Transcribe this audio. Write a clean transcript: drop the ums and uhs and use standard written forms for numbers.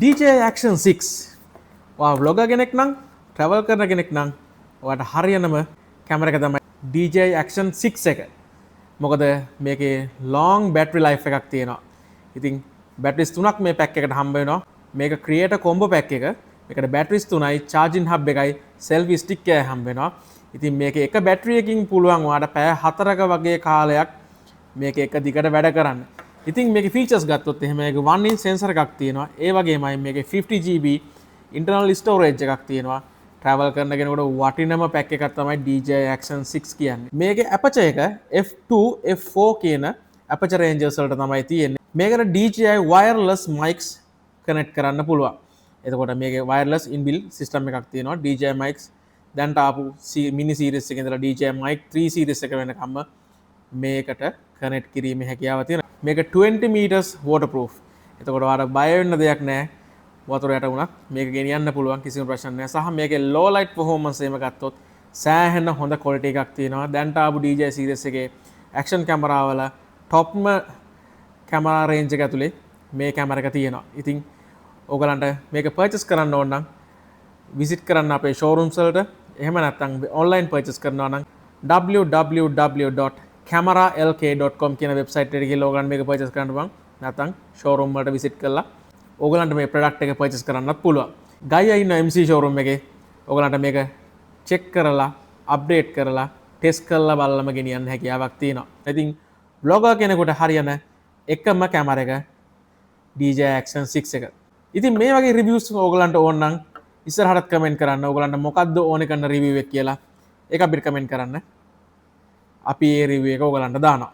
DJI Action 6 ඔයා vlogger කෙනෙක් නම් travel කරන කෙනෙක් නම් ඔයාට හරියනම කැමරා එක තමයි DJI Action 6 එක. මොකද මේකේ long battery life එකක් තියෙනවා. ඉතින් batteries 3ක් මේ pack එකට හම්බ වෙනවා. මේක creator combo pack එක. මේකට batteries 3යි charging hub එකයි selfie stick එකයි හම්බ වෙනවා. ඉතින් මේකේ එක battery එකකින් පුළුවන් ඔයාට පැය 4ක වගේ කාලයක් මේක එක දිගට වැඩ කරන්න. ඉතින් මේකේ features ගත්තොත් එහෙම මේක 1-inch sensor එකක් තියෙනවා. ඒ වගේමයි මේකේ 50GB internal storage එකක් තියෙනවා. travel කරන කෙනෙකුට වටිනම pack එකක් තමයි DJI Action 6 කියන්නේ. මේකේ aperture එක f2 f4 කියන aperture ranges වලට තමයි තියෙන්නේ. මේකට DJI wireless mics connect කරන්න පුළුවන්. එතකොට මේකේ wireless inbuilt system එකක් තියෙනවා. DJI mics දැන්ට ආපු mini series එකේ ඉඳලා DJI mic 3 series එක වෙනකම්ම මේකට කනෙක්ට් කිරීමේ හැකියාව තියෙනවා. මේක 20 meters waterproof. එතකොට ඔයාලට බය වෙන්න දෙයක් නැහැ. වතුර යට වුණත් මේක ගෙනියන්න පුළුවන් කිසිම ප්‍රශ්නයක් නැහැ. සහ මේකේ low light performance එකම ගත්තොත් සෑහෙන හොඳ quality එකක් තියෙනවා. දැන්ට ආපු DJI series එකේ action camera වල topම camera range එක ඇතුලේ මේ camera එක තියෙනවා. ඉතින් ඔයගලන්ට මේක purchase කරන්න ඕන නම් visit කරන්න අපේ showrooms වලට. එහෙම නැත්නම් online purchase කරනවා නම් www.cameralk.com කියන website එකට ගිහලා ඔයගලන්ට මේක purchase කරන්න පුළුවන්. නැත්නම් showroom වලට visit කරලා ඔයගලන්ට මේ product එක purchase කරන්නත් පුළුවන්. ගයියා ඉන්න MC showroom එකේ ඔයගලන්ට මේක check කරලා update කරලා test කරලා බලලම ගෙනියන්න හැකියාවක් තියෙනවා. ඉතින් vlogger කෙනෙකුට හරියන එකම camera එක DJI Action 6 එක. ඉතින් මේ වගේ reviews ඔයගලන්ට ඕන නම් ඉස්සරහට comment කරන්න. ඔයගලන්ට මොකද්ද ඕනේ කරන review එක කියලා ඒක අපිට comment කරන්න. අපි ඒ review එක ඔයගලන්ට දානවා.